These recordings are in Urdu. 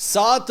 7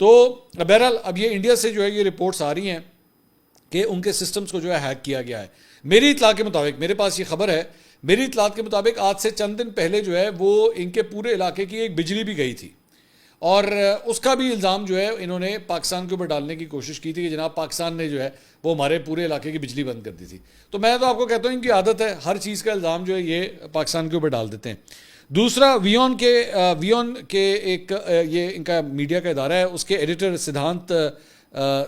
تو بہرحال اب یہ انڈیا سے جو ہے یہ رپورٹس آ رہی ہیں کہ ان کے سسٹمز کو جو ہے ہیک کیا گیا ہے. میری اطلاع کے مطابق, میرے پاس یہ خبر ہے, میری اطلاعات کے مطابق آج سے چند دن پہلے جو ہے وہ ان کے پورے علاقے کی ایک بجلی بھی گئی تھی, اور اس کا بھی الزام جو ہے انہوں نے پاکستان کے اوپر ڈالنے کی کوشش کی تھی کہ جناب پاکستان نے جو ہے وہ ہمارے پورے علاقے کی بجلی بند کر دی تھی. تو میں تو آپ کو کہتا ہوں ان کی عادت ہے, ہر چیز کا الزام جو ہے یہ پاکستان کے اوپر ڈال دیتے ہیں. دوسرا ویون کے ایک یہ ان کا میڈیا کا ادارہ ہے, اس کے ایڈیٹر سدھانت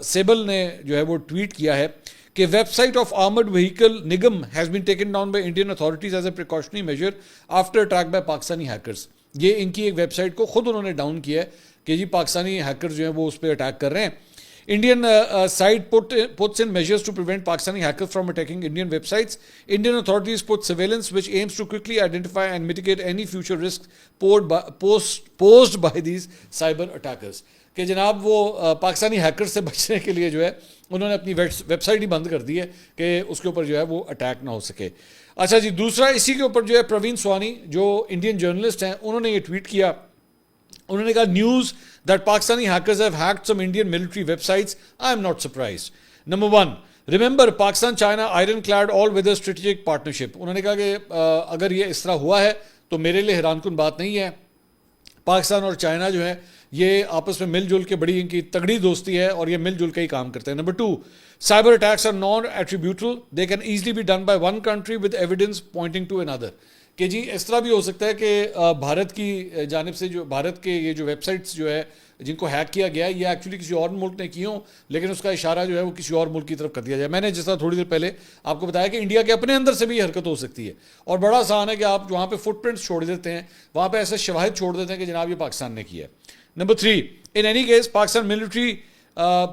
سیبل نے جو ہے وہ ٹویٹ کیا ہے کہ website of armed vehicle Nigam has been taken down by Indian authorities as a precautionary measure after attack by Pakistani hackers. یہ ان کی ایک ویب سائٹ کو خود انہوں نے ڈاؤن کیا ہے کہ جی پاکستانی ہیکر جو ہیں وہ اس پہ اٹیک کر رہے ہیں. Indian site puts in measures to prevent Pakistani hackers from attacking Indian websites. Indian authorities put surveillance which aims to quickly identify and mitigate any future risks posed by these cyber attackers. کہ جناب وہ پاکستانی ہیکر سے بچنے کے لیے جو ہے انہوں نے اپنی ویب سائٹ ہی بند کر دی ہے کہ اس کے اوپر جو ہے وہ اٹیک نہ ہو سکے. اچھا جی, دوسرا اسی کے اوپر جو ہے پروین سوانی جو انڈین جرنلسٹ ہیں انہوں نے یہ ٹویٹ کیا. انہوں نے کہا news that Pakistani hackers have hacked some Indian military websites. I am not surprised. Number one, remember Pakistan-China ironclad all-weather strategic partnership. انہوں نے کہا کہ اگر یہ اس طرح ہوا ہے تو میرے لیے حیران کن بات نہیں ہے. پاکستان اور چائنا جو ہے یہ آپس میں مل جل کے بڑی ان کی تگڑی دوستی ہے اور یہ مل جل کے ہی کام کرتے ہیں. Number two, cyber attacks are non-attributable. They can easily be done by one country with evidence pointing to another. کہ جی اس طرح بھی ہو سکتا ہے کہ بھارت کی جانب سے جو بھارت کے یہ جو ویب سائٹس جو ہے جن کو ہیک کیا گیا ہے یہ ایکچولی کسی اور ملک نے کی ہوں, لیکن اس کا اشارہ جو ہے وہ کسی اور ملک کی طرف کر دیا جائے. میں نے جس طرح تھوڑی دیر پہلے آپ کو بتایا کہ انڈیا کے اپنے اندر سے بھی یہ حرکت ہو سکتی ہے, اور بڑا آسان ہے کہ آپ وہاں پہ فٹ پرنٹس چھوڑ دیتے ہیں, وہاں پہ ایسے شواہد چھوڑ دیتے ہیں کہ جناب یہ پاکستان نے کیا ہے. Number three, in any case Pakistan military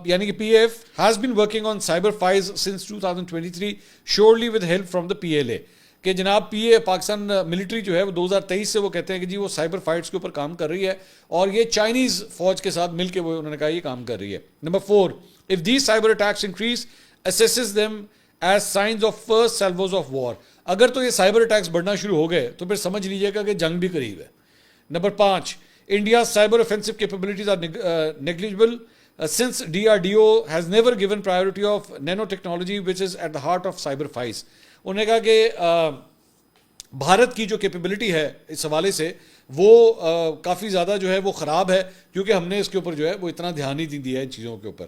یعنی کہ P F has been working on cyber fires since 2023 surely with help from the P L A. کہ جناب پی اے پاکستان ملٹری جو ہے وہ 2023 سے وہ کہتے ہیں کہ جی وہ سائبر فائٹس کے اوپر کام کر رہی ہے, اور یہ چائنیز فوج کے ساتھ مل کے وہ انہوں نے کہا یہ کام کر رہی ہے. Number four, if these cyber attacks increase assesses them as signs of first salvos of war. اگر تو یہ سائبر اٹیکس بڑھنا شروع ہو گئے تو پھر سمجھ لیجیے گا کہ جنگ بھی قریب ہے. نمبر پانچ, India cyber offensive capabilities are negligible since DRDO has never given priority of nanotechnology which is at the heart of cyber fights. انہوں نے کہا کہ بھارت کی جو کیپیبلٹی ہے اس حوالے سے وہ کافی زیادہ جو ہے وہ خراب ہے, کیونکہ ہم نے اس کے اوپر جو ہے وہ اتنا دھیان ہی نہیں دیا ہے ان چیزوں کے اوپر.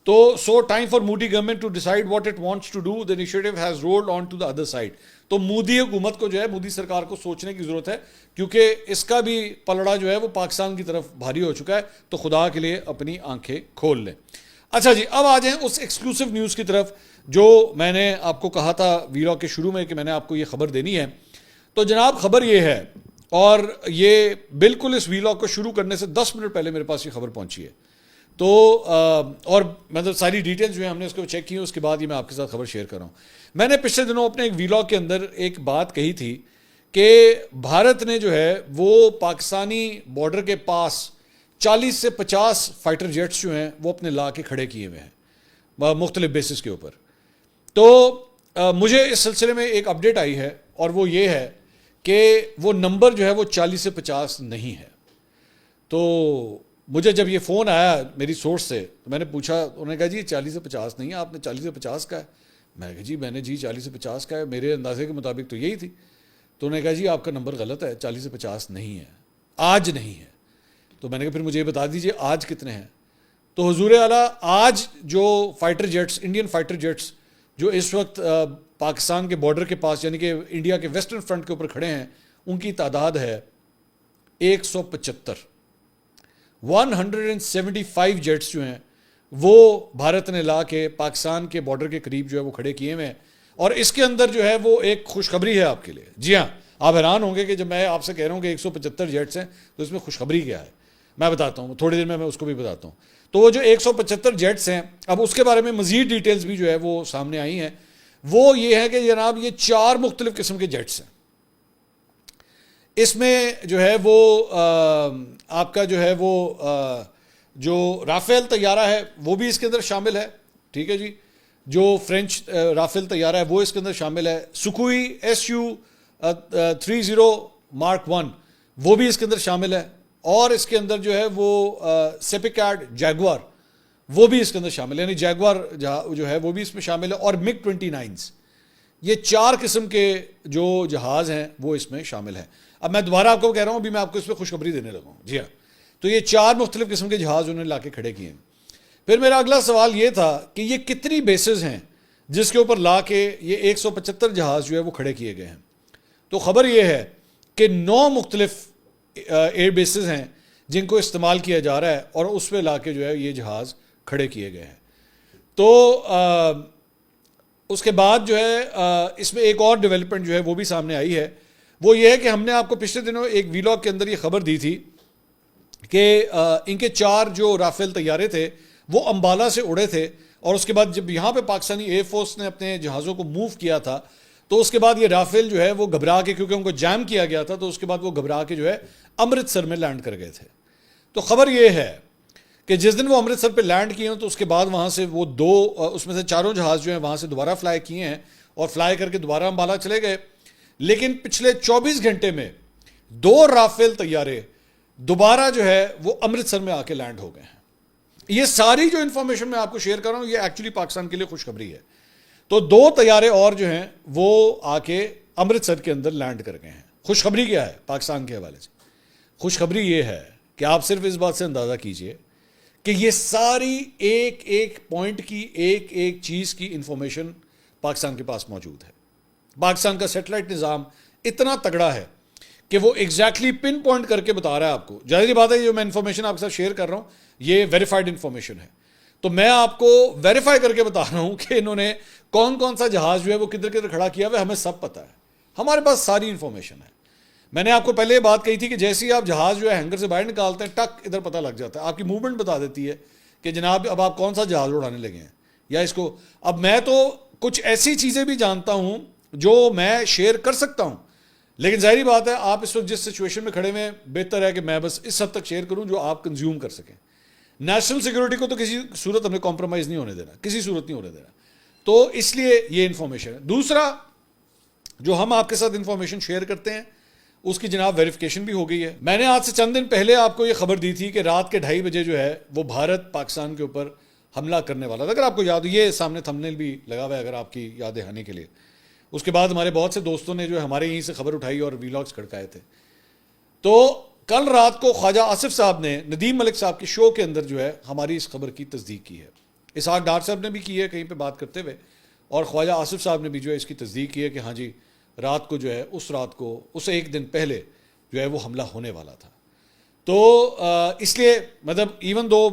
تو so time for Modi government to decide what it wants to do, the initiative has rolled on to the other side. تو مودی حکومت کو جو ہے مودی سرکار کو سوچنے کی ضرورت ہے, کیونکہ اس کا بھی پلڑا جو ہے وہ پاکستان کی طرف بھاری ہو چکا ہے. تو خدا کے لیے اپنی آنکھیں کھول لیں. اچھا جی, اب آ جائیں اس ایکسکلوسیو نیوز کی طرف جو میں نے آپ کو کہا تھا ویلاگ کے شروع میں کہ میں نے آپ کو یہ خبر دینی ہے. تو جناب خبر یہ ہے, اور یہ بالکل اس ویلاگ کو شروع کرنے سے 10 منٹ پہلے میرے پاس یہ خبر پہنچی ہے. تو اور مطلب ساری ڈیٹیلز جو ہیں ہم نے اس کو چیک کی ہیں, اس کے بعد یہ میں آپ کے ساتھ خبر شیئر کر رہا ہوں. میں نے پچھلے دنوں اپنے ایک ویلاگ کے اندر ایک بات کہی تھی کہ بھارت نے جو ہے وہ پاکستانی بارڈر کے پاس 40 سے 50 فائٹر جیٹس جو ہیں وہ اپنے لا کے کھڑے کیے ہوئے ہیں مختلف بیسز کے اوپر. تو مجھے اس سلسلے میں ایک اپڈیٹ آئی ہے, اور وہ یہ ہے کہ وہ نمبر جو ہے وہ 40 سے 50 نہیں ہے. تو مجھے جب یہ فون آیا میری سورس سے تو میں نے پوچھا, انہوں نے کہا جی 40 سے 50 نہیں ہے, آپ نے 40 سے 50 کا ہے. میں نے کہا جی میں نے 40 سے 50 کا ہے, میرے اندازے کے مطابق تو یہی تھی. تو انہوں نے کہا جی آپ کا نمبر غلط ہے, 40 سے 50 نہیں ہے, آج نہیں ہے. تو میں نے کہا پھر مجھے یہ بتا دیجئے آج کتنے ہیں. تو حضور اعلیٰ آج جو fighter jets, Indian fighter jets جو اس وقت پاکستان کے بارڈر کے پاس یعنی کہ انڈیا کے ویسٹرن فرنٹ کے اوپر کھڑے ہیں, ان کی تعداد ہے 175. 175 جیٹس جو ہیں وہ بھارت نے لا کے پاکستان کے بارڈر کے قریب جو ہے وہ کھڑے کیے ہوئے ہیں. اور اس کے اندر جو ہے وہ ایک خوشخبری ہے آپ کے لیے. جی ہاں, آپ حیران ہوں گے کہ جب میں آپ سے کہہ رہا ہوں کہ 175 جیٹس ہیں تو اس میں خوشخبری کیا ہے. میں بتاتا ہوں, تھوڑی دیر میں اس کو بھی بتاتا ہوں. تو وہ جو 175 جیٹس ہیں, اب اس کے بارے میں مزید ڈیٹیلز بھی جو ہے وہ سامنے آئی ہیں. وہ یہ ہے کہ جناب یہ 4 مختلف قسم کے جیٹس ہیں. اس میں جو ہے وہ آپ کا جو ہے وہ جو رافیل طیارہ ہے وہ بھی اس کے اندر شامل ہے. ٹھیک ہے جی, جو فرینچ رافیل طیارہ ہے وہ اس کے اندر شامل ہے. سکوئی SU-30 Mark 1 وہ بھی اس کے اندر شامل ہے. اور اس کے اندر جو ہے وہ سیپیکاڈ جیگوار وہ بھی اس کے اندر شامل ہے، یعنی جیگوار جو ہے وہ بھی اس میں شامل ہے، اور مگ 29 یہ 4 قسم کے جو جہاز ہیں وہ اس میں شامل ہیں۔ اب میں دوبارہ آپ کو کہہ رہا ہوں، ابھی میں آپ کو اس پہ خوشخبری دینے لگا ہوں۔ جی ہاں، تو یہ 4 مختلف قسم کے جہاز انہوں نے لا کے کھڑے کیے ہیں۔ پھر میرا اگلا سوال یہ تھا کہ یہ کتنی بیسز ہیں جس کے اوپر لا کے یہ 175 جہاز جو ہے وہ کھڑے کیے گئے ہیں؟ تو خبر یہ ہے کہ 9 مختلف ایئر بیسز ہیں جن کو استعمال کیا جا رہا ہے، اور اس پہ لا کے جو ہے یہ جہاز کھڑے کیے گئے ہیں۔ تو اس کے بعد جو ہے اس میں ایک اور ڈیولپمنٹ جو ہے وہ بھی سامنے آئی ہے، وہ یہ ہے کہ ہم نے آپ کو پچھلے دنوں ایک ویلاگ کے اندر یہ خبر دی تھی کہ ان کے 4 جو رافیل طیارے تھے وہ امبالہ سے اڑے تھے، اور اس کے بعد جب یہاں پہ پاکستانی ایئر فورس نے اپنے جہازوں کو موو کیا تھا تو اس کے بعد یہ رافیل جو ہے وہ گھبرا کے، کیونکہ ان کو جیم کیا گیا تھا، تو اس کے بعد وہ گھبرا کے جو ہے امرتسر میں لینڈ کر گئے تھے۔ تو خبر یہ ہے کہ جس دن وہ امرتسر پہ لینڈ کیے ہیں تو اس کے بعد وہاں سے وہ 2 اس میں سے 4 جہاز جو ہیں وہاں سے دوبارہ فلائی کیے ہیں، اور فلائی کر کے دوبارہ امبالہ چلے گئے۔ لیکن پچھلے 24 گھنٹے میں 2 رافیل طیارے دوبارہ جو ہے وہ امرتسر میں آ کے لینڈ ہو گئے ہیں۔ یہ ساری جو انفارمیشن میں آپ کو شیئر کر رہا ہوں یہ ایکچولی پاکستان کے لیے خوشخبری ہے۔ تو 2 طیارے اور جو ہیں وہ آ کے امرتسر کے اندر لینڈ کر گئے ہیں۔ خوشخبری کیا ہے پاکستان کے حوالے سے؟ خوشخبری یہ ہے کہ آپ صرف اس بات سے اندازہ کیجئے کہ یہ ساری ایک ایک پوائنٹ کی، ایک ایک چیز کی انفارمیشن پاکستان کے پاس موجود ہے۔ پاکستان کا سیٹلائٹ نظام اتنا تگڑا ہے کہ وہ ایگزیکٹلی پن پوائنٹ کر کے بتا رہا ہے آپ کو۔ ظاہری بات ہے جو میں انفارمیشن آپ کے ساتھ شیئر کر رہا ہوں یہ ویریفائڈ انفارمیشن ہے، تو میں آپ کو ویریفائی کر کے بتا رہا ہوں کہ انہوں نے کون سا جہاز جو ہے وہ کدھر کدھر کھڑا کیا ہوا ہے، ہمیں سب پتہ ہے، ہمارے پاس ساری انفارمیشن ہے۔ میں نے آپ کو پہلے یہ بات کہی تھی کہ جیسے ہی آپ جہاز جو ہے ہینگر سے باہر نکالتے ہیں ٹک ادھر پتہ لگ جاتا ہے، آپ کی موومنٹ بتا دیتی ہے کہ جناب اب آپ کون سا جہاز اڑانے لگے ہیں یا اس کو۔ اب میں تو کچھ ایسی چیزیں بھی جانتا ہوں جو میں شیئر کر سکتا ہوں، لیکن ظاہری بات ہے آپ اس وقت جس سچویشن میں کھڑے ہوئے، بہتر ہے کہ میں بس اس حد تک شیئر کروں جو آپ کنزیوم کر سکیں۔ نیشنل سیکورٹی کو تو کسی صورت ہمیں کمپرومائز نہیں ہونے دینا، کسی صورت نہیں ہونے دینا، تو اس لیے یہ انفارمیشن ہے۔ دوسرا جو ہم آپ کے ساتھ انفارمیشن شیئر کرتے ہیں اس کی جناب ویریفیکیشن بھی ہو گئی ہے۔ میں نے آج سے چند دن پہلے آپ کو یہ خبر دی تھی کہ رات کے 2:30 بجے جو ہے وہ بھارت پاکستان کے اوپر حملہ کرنے والا تھا، اگر آپ کو یاد ہو، یہ سامنے تھمبنیل بھی لگا ہوا ہے اگر آپ کی یاد دہانی کے لیے۔ اس کے بعد ہمارے بہت سے دوستوں نے جو ہمارے یہیں سے خبر اٹھائی اور ویلاگز کھڑکائے تھے۔ تو کل رات کو خواجہ آصف صاحب نے ندیم ملک صاحب کے شو کے اندر جو ہے ہماری اس خبر کی تصدیق کی ہے۔ اسحاق ڈار صاحب نے بھی کی ہے کہیں پہ بات کرتے ہوئے، اور خواجہ آصف صاحب نے بھی جو ہے اس کی تصدیق کی ہے کہ ہاں جی رات کو جو ہے اس رات کو اس ایک دن پہلے جو ہے وہ حملہ ہونے والا تھا۔ تو اس لیے مطلب ایون دو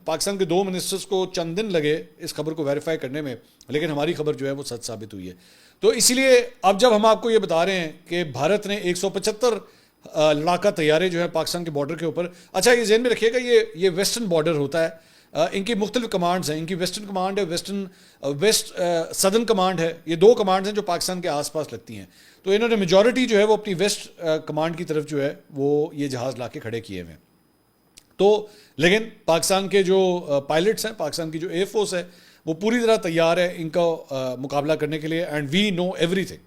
پاکستان کے 2 منسٹرز کو چند دن لگے اس خبر کو ویریفائی کرنے میں، لیکن ہماری خبر جو ہے وہ سچ ثابت ہوئی ہے۔ تو اسی لیے اب جب ہم آپ کو یہ بتا رہے ہیں کہ بھارت نے 175 لڑاکا طیارے جو ہے پاکستان کے بارڈر کے اوپر، اچھا یہ ذہن میں رکھیے گا یہ ویسٹرن بارڈر ہوتا ہے، ان کی مختلف کمانڈز ہیں، ان کی ویسٹرن کمانڈ ہے، ویسٹ سدرن کمانڈ ہے، یہ 2 کمانڈز ہیں جو پاکستان کے آس پاس لگتی ہیں۔ تو انہوں نے میجورٹی جو ہے وہ اپنی ویسٹ کمانڈ کی طرف جو ہے وہ یہ جہاز لا کے کھڑے کیے ہوئے ہیں۔ تو لیکن پاکستان کے جو پائلٹس ہیں، پاکستان کی جو ایئر فورس ہے وہ پوری طرح تیار ہے ان کا مقابلہ کرنے کے لیے، and we know everything,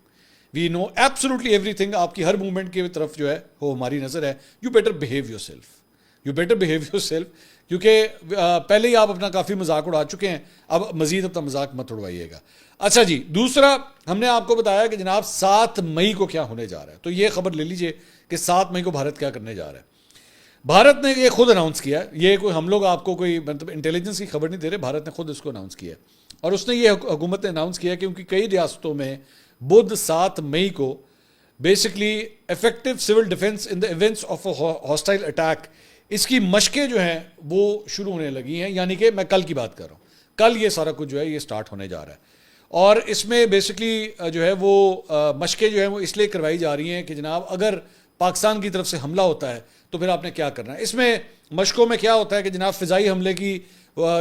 we know absolutely everything. آپ کی ہر موومنٹ کی طرف جو ہے وہ ہماری نظر ہے۔ You better behave your self, you better behave your self, کیونکہ پہلے ہی آپ اپنا کافی مذاق اڑا چکے ہیں، اب مزید اپنا مذاق مت اڑوائیے گا۔ اچھا جی، دوسرا ہم نے آپ کو بتایا کہ جناب 7 مئی کو کیا ہونے جا رہا ہے، تو یہ خبر لے لیجئے کہ 7 مئی کو بھارت کیا کرنے جا رہا ہے۔ بھارت نے یہ خود اناؤنس کیا، یہ کوئی ہم لوگ آپ کو کوئی مطلب انٹیلیجنس کی خبر نہیں دے رہے، بھارت نے خود اس کو اناؤنس کیا، اور اس نے یہ حکومت نے اناؤنس کیا کہ ان کی کئی ریاستوں میں بدھ 7 مئی کو basically effective civil defence in the events of a hostile attack, اس کی مشقیں جو ہیں وہ شروع ہونے لگی ہیں، یعنی کہ میں کل کی بات کر رہا ہوں، کل یہ سارا کچھ جو ہے یہ سٹارٹ ہونے جا رہا ہے۔ اور اس میں بیسکلی جو ہے وہ مشقیں جو ہیں وہ اس لیے کروائی جا رہی ہیں کہ جناب اگر پاکستان کی طرف سے حملہ ہوتا ہے تو پھر آپ نے کیا کرنا ہے۔ اس میں مشقوں میں کیا ہوتا ہے کہ جناب فضائی حملے کی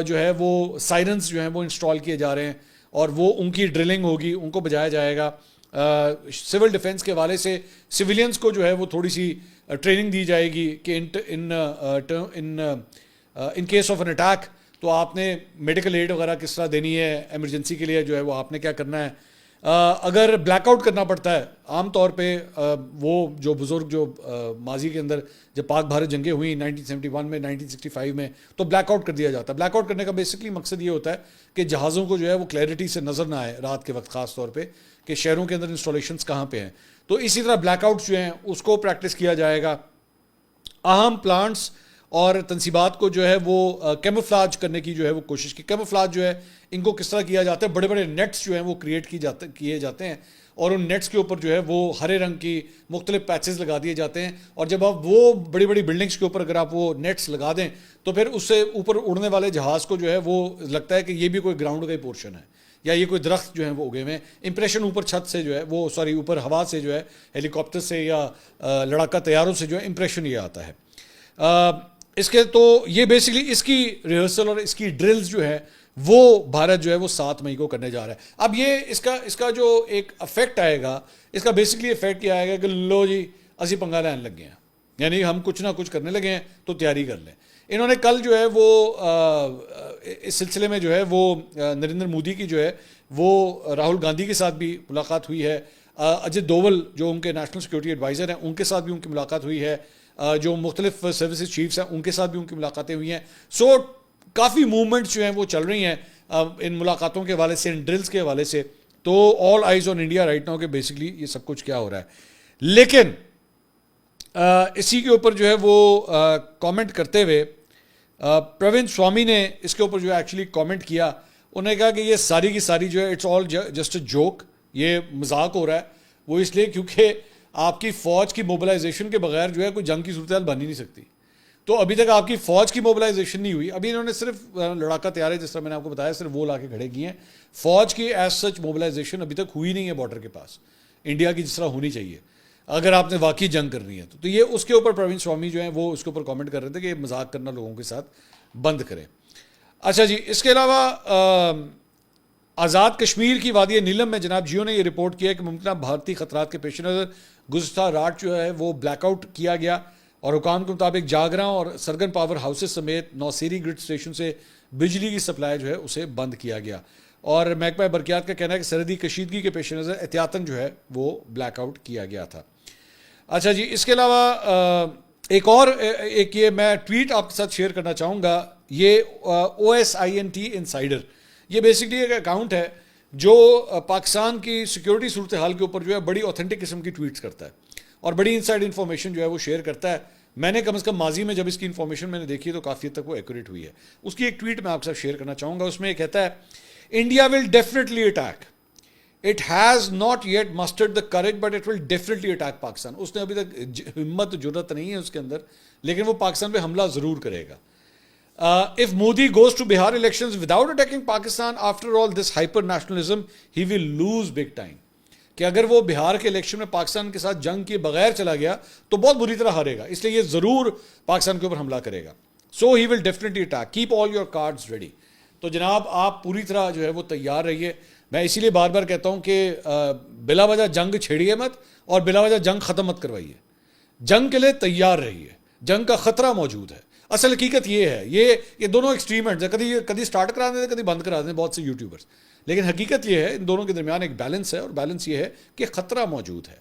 جو ہے وہ سائرنز جو ہیں وہ انسٹال کیے جا رہے ہیں، اور وہ ان کی ڈرلنگ ہوگی، ان کو بجایا جائے گا۔ سول ڈیفنس کے حوالے سے سویلینز کو جو ہے وہ تھوڑی سی ٹریننگ دی جائے گی کہ in case of an attack تو آپ نے میڈیکل ایڈ وغیرہ کس طرح دینی ہے، ایمرجنسی کے لیے جو ہے وہ آپ نے کیا کرنا ہے۔ اگر بلیک آؤٹ کرنا پڑتا ہے عام طور پہ وہ جو بزرگ جو ماضی کے اندر جب پاک بھارت جنگیں ہوئیں 1971 میں 1965 میں تو بلیک آؤٹ کر دیا جاتا ہے. بلیک آؤٹ کرنے کا بیسکلی مقصد یہ ہوتا ہے کہ جہازوں کو جو ہے وہ کلیئرٹی سے نظر نہ آئے رات کے وقت, خاص طور پہ کہ شہروں کے اندر انسٹالیشنز کہاں پہ ہیں. تو اسی طرح بلیک آؤٹس جو ہیں اس کو پریکٹس کیا جائے گا. اہم پلانٹس اور تنصیبات کو جو ہے وہ کیموفلاج کرنے کی جو ہے وہ کوشش کی. کیموفلاج جو ہے ان کو کس طرح کیا جاتا ہے, بڑے بڑے نیٹس جو ہیں وہ کریٹ کیے جاتے ہیں اور ان نیٹس کے اوپر جو ہے وہ ہرے رنگ کی مختلف پیچز لگا دیے جاتے ہیں, اور جب آپ وہ بڑی بڑی بلڈنگس کے اوپر اگر آپ وہ نیٹس لگا دیں تو پھر اس سے اوپر اڑنے والے جہاز کو جو ہے وہ لگتا ہے کہ یہ بھی کوئی گراؤنڈ کا ہی پورشن ہے یا یہ کوئی درخت جو ہے وہ اگے ہوئے ہیں. امپریشن اوپر چھت سے جو ہے وہ اوپر ہوا سے جو ہے ہیلی کاپٹر سے یا لڑاکا طیاروں سے جو ہے امپریشن یہ آتا ہے. اس کے تو یہ بیسکلی اس کی ریہرسل اور اس کی ڈرلز جو ہے وہ بھارت جو ہے وہ 7 مئی کو کرنے جا رہا ہے. اب یہ اس کا جو ایک افیکٹ آئے گا, اس کا بیسکلی افیکٹ یہ آئے گا کہ لو جی اسی پنگا لین لگ گئے ہیں, یعنی ہم کچھ نہ کچھ کرنے لگے ہیں تو تیاری کر لیں. انہوں نے کل جو ہے وہ اس سلسلے میں جو ہے وہ نریندر مودی کی جو ہے وہ راہل گاندھی کے ساتھ بھی ملاقات ہوئی ہے. اجت دوول جو ان کے نیشنل سیکورٹی ایڈوائزر ہیں ان کے ساتھ بھی ان کی ملاقات ہوئی ہے. جو مختلف سروسز چیفز ہیں ان کے ساتھ بھی ان کی ملاقاتیں ہوئی ہیں. سو کافی موومنٹس جو ہیں وہ چل رہی ہیں ان ملاقاتوں کے حوالے سے, ان ڈرلز کے حوالے سے. تو all eyes on India right now کہ بیسکلی یہ سب کچھ کیا ہو رہا ہے. لیکن اسی کے اوپر جو ہے وہ کامنٹ کرتے ہوئے پروین سوامی نے اس کے اوپر جو ہے ایکچولی کامنٹ کیا. انہوں نے کہا کہ یہ ساری کی ساری جو ہے it's all just a joke, یہ مذاق ہو رہا ہے. وہ اس لیے کیونکہ آپ کی فوج کی موبلائزیشن کے بغیر جو ہے کوئی جنگ کی صورتحال بن ہی نہیں سکتی. تو ابھی تک آپ کی فوج کی موبلائزیشن نہیں ہوئی. ابھی انہوں نے صرف لڑاکا طیارے جس طرح میں نے آپ کو بتایا صرف وہ لا کے کھڑے کیے ہیں. فوج کی ایز سچ موبلائزیشن ابھی تک ہوئی نہیں ہے بارڈر کے پاس انڈیا کی جس طرح ہونی چاہیے اگر آپ نے واقعی جنگ کرنی ہے. تو یہ اس کے اوپر پروین سوامی جو ہیں وہ اس کے اوپر کامنٹ کر رہے تھے کہ یہ مذاق کرنا لوگوں کے ساتھ بند کریں. اچھا جی, اس کے علاوہ آزاد کشمیر کی وادی نیلم میں جناب جیو نے یہ رپورٹ کیا کہ ممکنہ بھارتی خطرات کے پیش نظر گزشتہ رات جو ہے وہ بلیک آؤٹ کیا گیا اور حکام کے مطابق جاگراں اور سرگن پاور ہاؤسز سمیت نوسیری گرڈ اسٹیشن سے بجلی کی سپلائی جو ہے اسے بند کیا گیا. اور محکمہ برقیات کا کہنا ہے کہ سرحدی کشیدگی کے پیش نظر احتیاطاً جو ہے وہ بلیک آؤٹ کیا گیا تھا. اچھا جی, اس کے علاوہ ایک یہ میں ٹویٹ آپ کے ساتھ شیئر کرنا چاہوں گا. یہ OSINT انسائڈر, یہ بیسکلی ایک اکاؤنٹ ہے جو پاکستان کی سیکیورٹی صورتحال کے اوپر جو ہے بڑی اوتھینٹک قسم کی ٹویٹس کرتا ہے اور بڑی انسائڈ انفارمیشن جو ہے وہ شیئر کرتا ہے. میں نے کم از کم ماضی میں جب اس کی انفارمیشن میں نے دیکھی تو کافی حد تک وہ ایکوریٹ ہوئی ہے. اس کی ایک ٹویٹ میں آپ کے ساتھ شیئر کرنا چاہوں گا. اس میں یہ کہتا ہے India will definitely attack, it has not yet mustered the courage but it will definitely attack Pakistan. اس نے ابھی تک ہمت جرات نہیں ہے اس کے اندر, لیکن وہ پاکستان پہ حملہ ضرور کرے گا. If Modi goes to Bihar elections without attacking Pakistan, after all this hyper nationalism, he will lose big time. کہ اگر وہ بہار کے الیکشن میں پاکستان کے ساتھ جنگ کے بغیر چلا گیا تو بہت بری طرح ہارے گا, اس لیے یہ ضرور پاکستان کے اوپر حملہ کرے گا. So he will definitely attack. Keep all your cards ready. تو جناب آپ پوری طرح جو ہے وہ تیار رہیے. میں اسی لیے بار بار کہتا ہوں کہ بلا وجہ جنگ چھیڑیے مت اور بلا وجہ جنگ ختم مت کروائیے. جنگ کے لیے تیار رہیے, جنگ کا خطرہ موجود ہے. اصل حقیقت یہ ہے, یہ دونوں ایکسٹریم اینڈز ہیں, کبھی سٹارٹ کرا دیتے ہیں کبھی بند کرا دیتے ہیں بہت سے یوٹیوبرز. لیکن حقیقت یہ ہے ان دونوں کے درمیان ایک بیلنس ہے, اور بیلنس یہ ہے کہ خطرہ موجود ہے.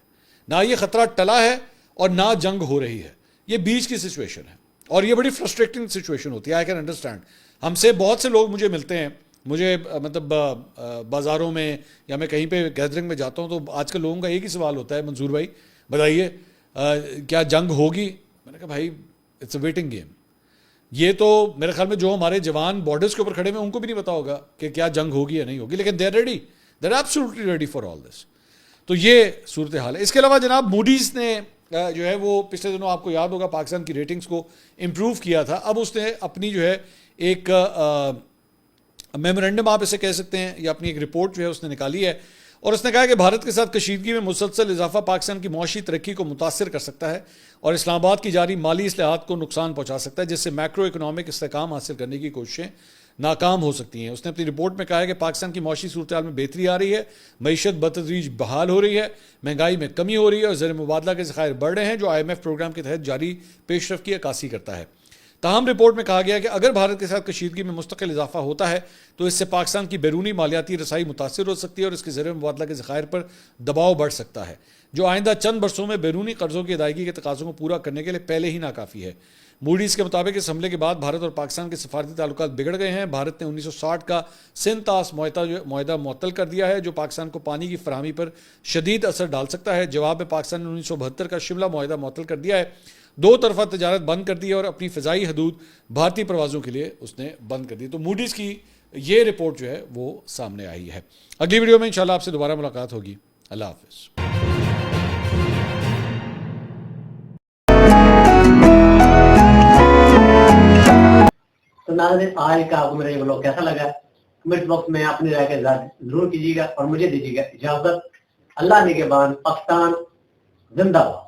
نہ یہ خطرہ ٹلا ہے اور نہ جنگ ہو رہی ہے, یہ بیچ کی سچویشن ہے اور یہ بڑی فرسٹریٹنگ سچویشن ہوتی ہے. I can understand. ہم سے بہت سے لوگ مجھے ملتے ہیں, مجھے مطلب بازاروں میں یا میں کہیں پہ گیدرنگ میں جاتا ہوں تو آج کل لوگوں کا ایک ہی سوال ہوتا ہے, منظور بھائی بتائیے کیا جنگ ہوگی. میں نے کہا بھائی اٹس اے ویٹنگ گیم. یہ تو میرے خیال میں جو ہمارے جوان بارڈرز کے اوپر کھڑے ہوئے ان کو بھی نہیں پتا ہوگا کہ کیا جنگ ہوگی یا نہیں ہوگی, لیکن they are ready, they are absolutely ready for all this. تو یہ صورتحال ہے. اس کے علاوہ جناب موڈیز نے جو ہے وہ پچھلے دنوں آپ کو یاد ہوگا پاکستان کی ریٹنگز کو امپروو کیا تھا. اب اس نے اپنی جو ہے ایک میمورینڈم آپ اسے کہہ سکتے ہیں یا اپنی ایک رپورٹ جو ہے اس نے نکالی ہے, اور اس نے کہا کہ بھارت کے ساتھ کشیدگی میں مسلسل اضافہ پاکستان کی معاشی ترقی کو متاثر کر سکتا ہے اور اسلام آباد کی جاری مالی اصلاحات کو نقصان پہنچا سکتا ہے, جس سے میکرو اکنامک استحکام حاصل کرنے کی کوششیں ناکام ہو سکتی ہیں. اس نے اپنی رپورٹ میں کہا ہے کہ پاکستان کی معاشی صورتحال میں بہتری آ رہی ہے, معیشت بتدریج بحال ہو رہی ہے, مہنگائی میں کمی ہو رہی ہے اور زر مبادلہ کے ذخائر بڑھ رہے ہیں جو IMF پروگرام کے تحت جاری پیش رفت کی عکاسی کرتا ہے. تاہم رپورٹ میں کہا گیا کہ اگر بھارت کے ساتھ کشیدگی میں مستقل اضافہ ہوتا ہے تو اس سے پاکستان کی بیرونی مالیاتی رسائی متاثر ہو سکتی ہے اور اس کے زیر مبادلہ کے ذخائر پر دباؤ بڑھ سکتا ہے، جو آئندہ چند برسوں میں بیرونی قرضوں کی ادائیگی کے تقاضوں کو پورا کرنے کے لیے پہلے ہی ناکافی ہے۔ موڈیز کے مطابق اس حملے کے بعد بھارت اور پاکستان کے سفارتی تعلقات بگڑ گئے ہیں۔ بھارت نے 1960 کا سندھ طاس معاہدہ معطل کر دیا ہے جو پاکستان کو پانی کی فراہمی پر شدید اثر ڈال سکتا ہے۔ جواب میں پاکستان نے 1972 کا شملہ معاہدہ معطل کر دیا ہے، دو طرفہ تجارت بند کر دی ہے اور اپنی فضائی حدود بھارتی پروازوں کے لیے اس نے بند کر دی۔ تو موڈیز کی یہ رپورٹ جو ہے وہ سامنے آئی ہے۔ اگلی ویڈیو میں انشاءاللہ آپ سے دوبارہ ملاقات ہوگی۔ اللہ حافظ۔ تو ناظرین آج کا آپ کو میرا یہ بلاگ کیسا لگا کمنٹ باکس میں اپنی رائے کا اظہار ضرور کیجیے گا اور مجھے دیجیے گا اجازت۔ اللہ نگہبان، پاکستان زندہ باد۔